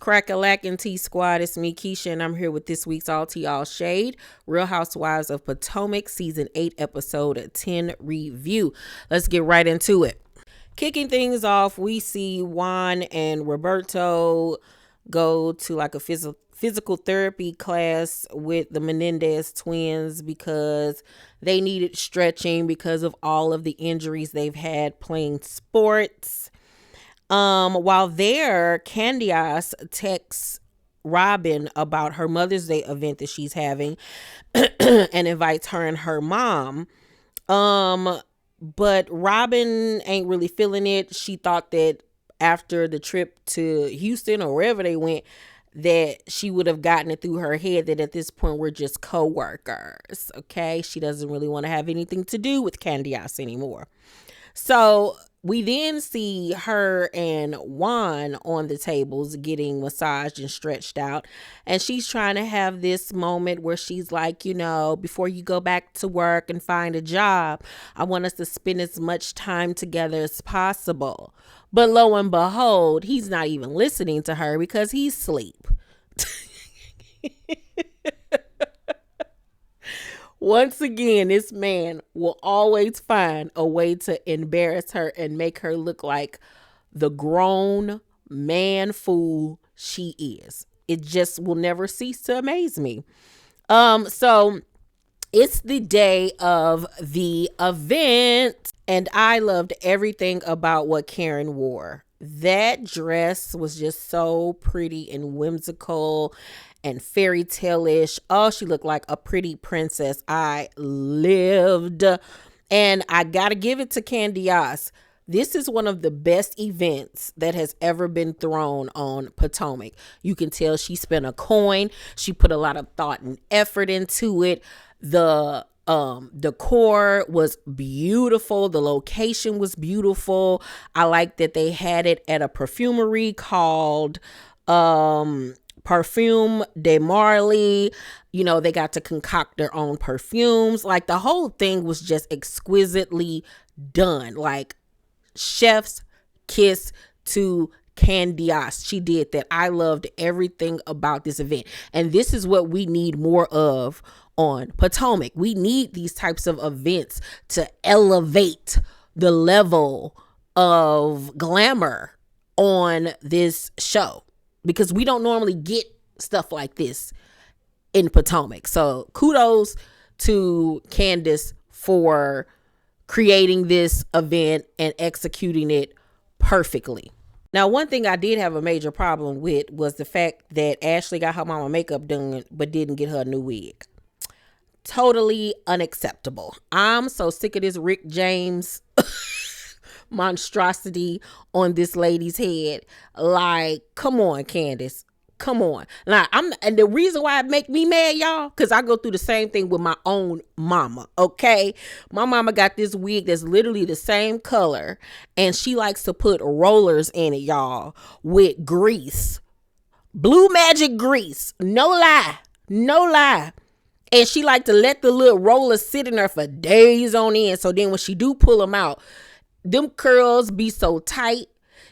Crack-a-lackin' T-Squad? It's me, Keisha, and I'm here with this week's All Tea All Shade, Real Housewives of Potomac, Season 8, Episode 10 review. Let's get right into it. Kicking things off, we see Juan and Roberto go to like a physical therapy class with the Menendez twins because they needed stretching because of all of the injuries they've had playing sports. While there, Candiace texts Robyn about her Mother's Day event that she's having and invites her and her mom. But Robyn ain't really feeling it. She thought that after the trip to Houston or wherever they went, that she would have gotten it through her head that at this point we're just co-workers. Okay. She doesn't really want to have anything to do with Candiace anymore. So we then see her and Juan on the tables getting massaged and stretched out. And she's trying to have this moment where she's like, you know, before you go back to work and find a job, I want us to spend as much time together as possible. But lo and behold, he's not even listening to her because he's asleep. Once again, this man will always find a way to embarrass her and make her look like the grown man fool she is. It just will never cease to amaze me. So it's the day of the event, and I loved everything about what Karen wore. That dress was just so pretty and whimsical and fairy tale-ish. Oh, she looked like a pretty princess. I lived. And I gotta give it to Candiace. This is one of the best events that has ever been thrown on Potomac. You can tell she spent a coin. She put a lot of thought and effort into it. The decor was beautiful. The location was beautiful. I like that they had it at a perfumery called Parfum de Marley. You know, they got to concoct their own perfumes. Like, the whole thing was just exquisitely done. Like, chef's kiss to Candiace. She did that. I loved everything about this event. And this is what we need more of on Potomac. We need these types of events to elevate the level of glamour on this show, because we don't normally get stuff like this in Potomac. So kudos to Candiace for creating this event and executing it perfectly. Now, one thing I did have a major problem with was the fact that Ashley got her mama makeup done but didn't get her a new wig. Totally unacceptable. I'm so sick of this Rick James monstrosity on this lady's head. Like, come on, Candiace. Come on. Now, and the reason why it make me mad, y'all, because I go through the same thing with my own mama, okay? My mama got this wig that's literally the same color, and she likes to put rollers in it, y'all, with grease. Blue magic grease. No lie. No lie. And she like to let the little rollers sit in there for days on end. So then when she do pull them out, them curls be so tight.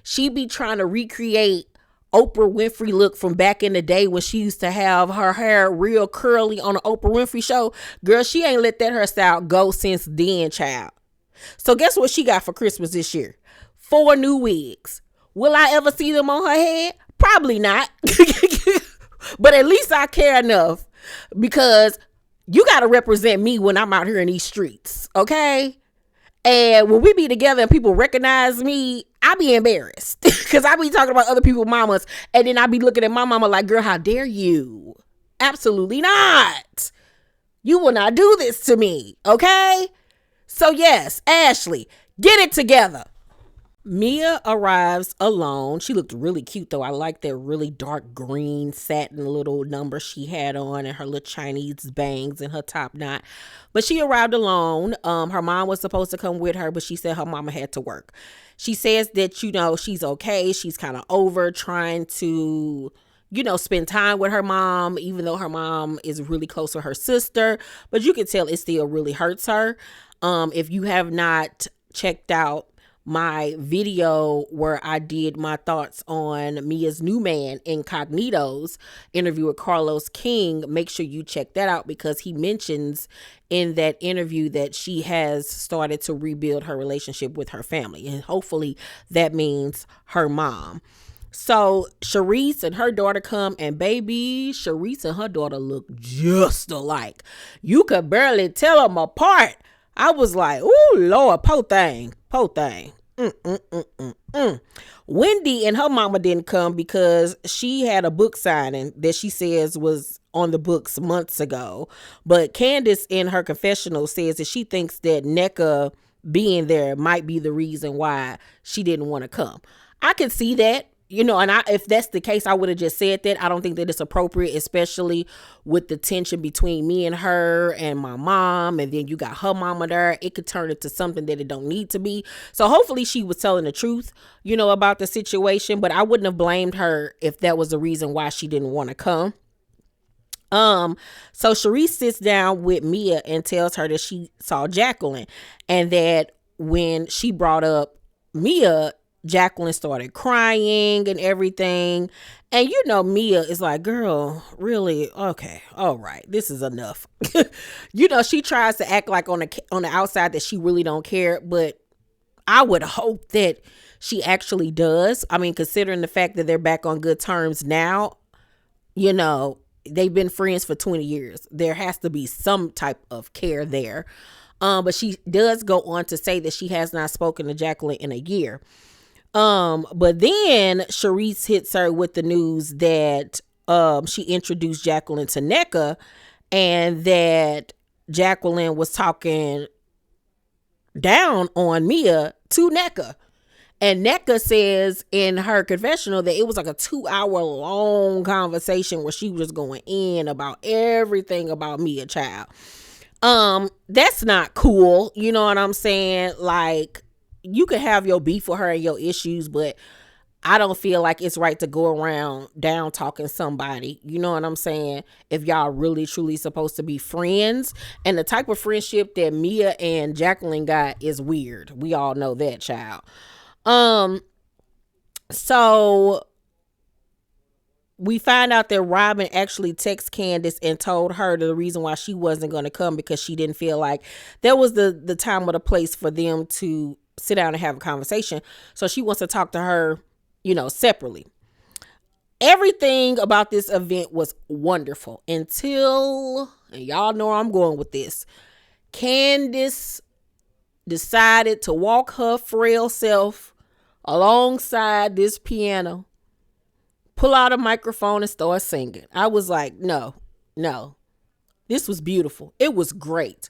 She be trying to recreate Oprah Winfrey look from back in the day when she used to have her hair real curly on the Oprah Winfrey show. Girl, she ain't let that hairstyle go since then, child. So guess what she got for Christmas this year? 4 new wigs. Will I ever see them on her head? Probably not. But at least I care enough, because you got to represent me when I'm out here in these streets, okay? And when we be together and people recognize me, I be embarrassed because I be talking about other people's mamas, and then I be looking at my mama like, girl, how dare you? Absolutely not. You will not do this to me, okay? So yes, Ashley, get it together. Mia arrives alone. She looked really cute, though. I like that really dark green satin little number she had on, and her little Chinese bangs and her top knot. But she arrived alone. Her mom was supposed to come with her, but she said her mama had to work. She says that, you know, she's okay. She's kind of over trying to, you know, spend time with her mom, even though her mom is really close to her sister. But you can tell it still really hurts her. If you have not checked out my video where I did my thoughts on Mia's new man, Incognito's interview with Carlos King. Make sure you check that out, because he mentions in that interview that she has started to rebuild her relationship with her family. And hopefully that means her mom. So Sharice and her daughter come, and baby, Sharice and her daughter look just alike. You could barely tell them apart. I was like, ooh, Lord, po thing. Wendy and her mama didn't come because she had a book signing that she says was on the books months ago. But Candiace in her confessional says that she thinks that NECA being there might be the reason why she didn't want to come. I can see that. And if that's the case, I would have just said that. I don't think that it's appropriate, especially with the tension between me and her and my mom, and then you got her mama there. It could turn into something that it don't need to be. So hopefully she was telling the truth, about the situation, but I wouldn't have blamed her if that was the reason why she didn't want to come. So Sharice sits down with Mia and tells her that she saw Jacqueline, and that when she brought up Mia, Jacqueline started crying and everything. And Mia is like, girl, really? Okay. All right. This is enough. She tries to act like on the outside that she really don't care, but I would hope that she actually does. I mean, considering the fact that they're back on good terms now, they've been friends for 20 years. There has to be some type of care there. But she does go on to say that she has not spoken to Jacqueline in a year. But then Sharice hits her with the news that she introduced Jacqueline to NECA, and that Jacqueline was talking down on Mia to NECA. And NECA says in her confessional that it was like a 2-hour long conversation where she was going in about everything about Mia, child. That's not cool. You know what I'm saying? Like, you can have your beef with her and your issues, but I don't feel like it's right to go around down talking somebody. You know what I'm saying? If y'all really truly supposed to be friends. And the type of friendship that Mia and Jacqueline got is weird. We all know that, child. So we find out that Robyn actually texted Candiace and told her the reason why she wasn't going to come, because she didn't feel like there was the time or the place for them to sit down and have a conversation. So she wants to talk to her, separately. Everything about this event was wonderful until, and y'all know where I'm going with this, Candiace decided to walk her frail self alongside this piano, pull out a microphone and start singing. I was like, no, this was beautiful. It was great.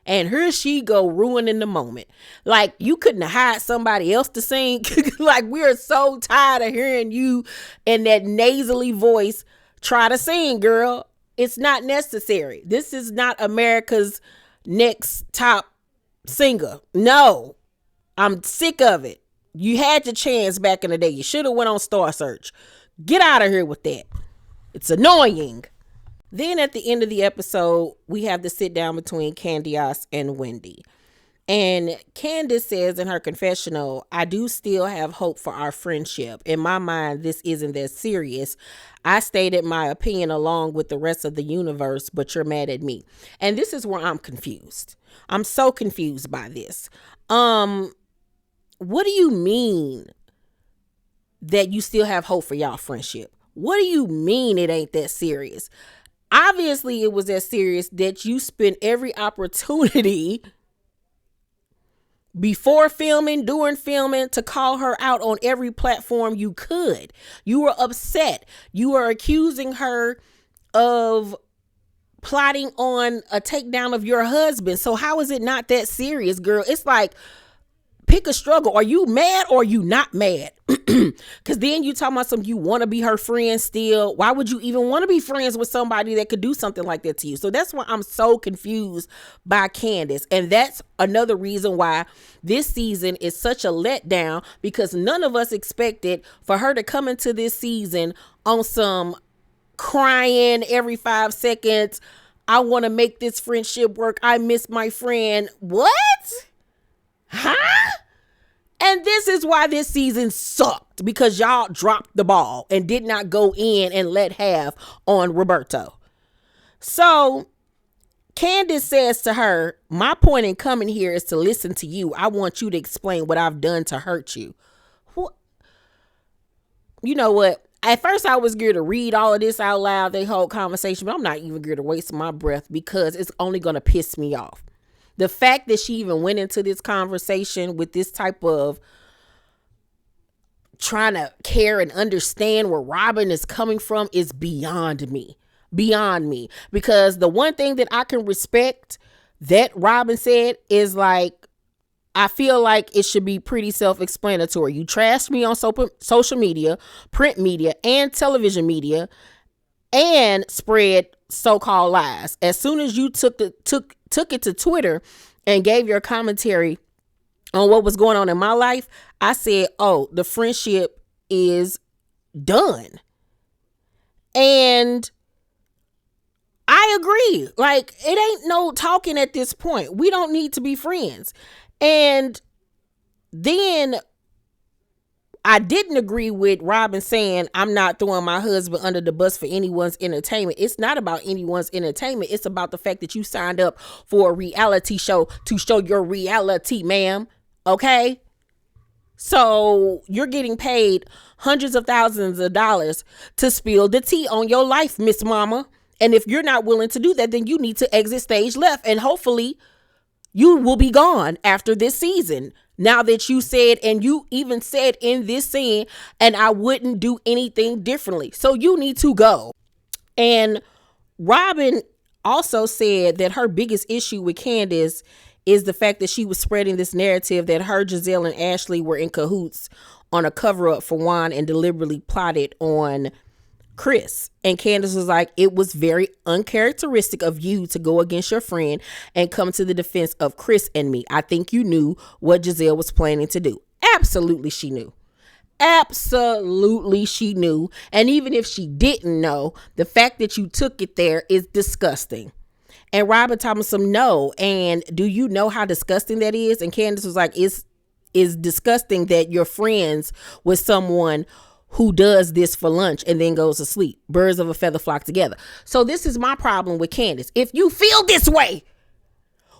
And here she go ruining the moment. Like, you couldn't have hired somebody else to sing. Like, we're so tired of hearing you in that nasally voice try to sing, girl. It's not necessary. This is not America's Next Top Singer. No, I'm sick of it. You had your chance back in the day. You should have went on Star Search. Get out of here with that. It's annoying. Then at the end of the episode, we have the sit down between Candiace and Wendy. And Candiace says in her confessional, I do still have hope for our friendship. In my mind, this isn't that serious. I stated my opinion along with the rest of the universe, but you're mad at me. And this is where I'm confused. I'm so confused by this. What do you mean that you still have hope for y'all friendship? What do you mean it ain't that serious? Obviously, it was that serious that you spent every opportunity before filming, during filming, to call her out on every platform you could. You were upset. You were accusing her of plotting on a takedown of your husband. So how is it not that serious, girl? It's like, pick a struggle. Are you mad or are you not mad? Because then you talking about you want to be her friend still. Why would you even want to be friends with somebody that could do something like that to you? So that's why I'm so confused by Candiace. And that's another reason why this season is such a letdown, because none of us expected for her to come into this season on some crying every 5 seconds. I want to make this friendship work. I miss my friend. What? Huh? And this is why this season sucked, because y'all dropped the ball and did not go in and let have on Roberto. So Candiace says to her, my point in coming here is to listen to you. I want you to explain what I've done to hurt you. You know what? At first I was geared to read all of this out loud, the whole conversation, but I'm not even geared to waste my breath because it's only going to piss me off. The fact that she even went into this conversation with this type of trying to care and understand where Robyn is coming from is beyond me. Beyond me. Because the one thing that I can respect that Robyn said is like, I feel like it should be pretty self-explanatory. You trashed me on social media, print media, and television media, and spread so-called lies. As soon as you took it to Twitter and gave your commentary on what was going on in my life, I said, oh, the friendship is done. And I agree. Like, it ain't no talking at this point. We don't need to be friends. And then I didn't agree with Robyn saying I'm not throwing my husband under the bus for anyone's entertainment. It's not about anyone's entertainment. It's about the fact that you signed up for a reality show to show your reality, ma'am. Okay? So you're getting paid hundreds of thousands of dollars to spill the tea on your life, Miss Mama. And if you're not willing to do that, then you need to exit stage left. And hopefully you will be gone after this season. Now that you said, and you even said in this scene, and I wouldn't do anything differently. So you need to go. And Robyn also said that her biggest issue with Candiace is the fact that she was spreading this narrative that her, Gizelle, and Ashley were in cahoots on a cover up for Juan and deliberately plotted on Chris. And Candiace was like, it was very uncharacteristic of you to go against your friend and come to the defense of Chris and me. I think you knew what Gizelle was planning to do. Absolutely she knew. Absolutely she knew. And even if she didn't know, the fact that you took it there is disgusting. And Robyn told me some no. And do you know how disgusting that is? And Candiace was like, it's disgusting that you're friends with someone who does this for lunch and then goes to sleep. Birds of a feather flock together. So this is my problem with Candiace. If you feel this way,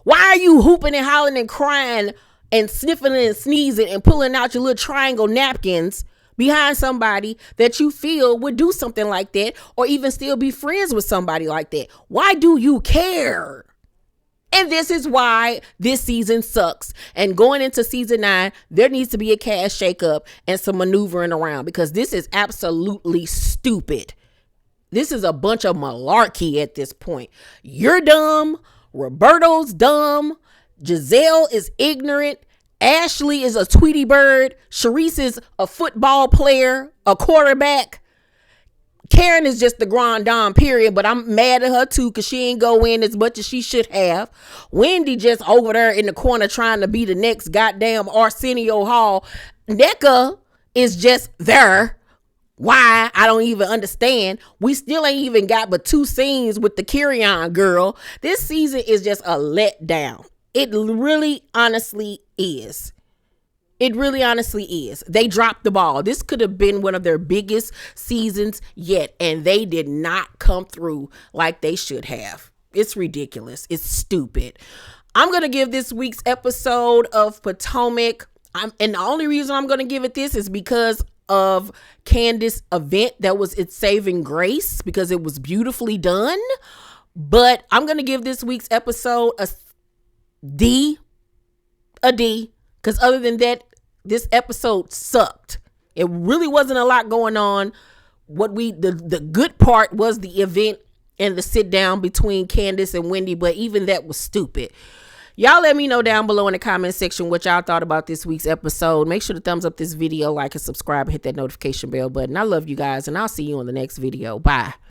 why are you hooping and hollering and crying and sniffing and sneezing and pulling out your little triangle napkins behind somebody that you feel would do something like that, or even still be friends with somebody like that? Why do you care? And this is why this season sucks. And going into season 9, there needs to be a cash shakeup and some maneuvering around, because this is absolutely stupid. This is a bunch of malarkey at this point. You're dumb. Roberto's dumb. Gizelle is ignorant. Ashley is a Tweety bird. Charisse is a football player, a quarterback. Karen is just the grand dame, period, but I'm mad at her too because she ain't go in as much as she should have. Wendy just over there in the corner trying to be the next goddamn Arsenio Hall. NECA is just there. Why? I don't even understand. We still ain't even got but 2 scenes with the Carry-On girl. This season is just a letdown. It really honestly is. It really honestly is. They dropped the ball. This could have been one of their biggest seasons yet, and they did not come through like they should have. It's ridiculous. It's stupid. I'm going to give this week's episode of Potomac, and the only reason I'm going to give it this is because of Candiace's event that was its saving grace, because it was beautifully done. But I'm going to give this week's episode a D, because other than that, this episode sucked. It really wasn't a lot going on. The good part was the event and the sit down between Candiace and Wendy, but even that was stupid. Y'all let me know down below in the comment section what y'all thought about this week's episode. Make sure to thumbs up this video, like and subscribe, and hit that notification bell button. I love you guys, and I'll see you on the next video. Bye.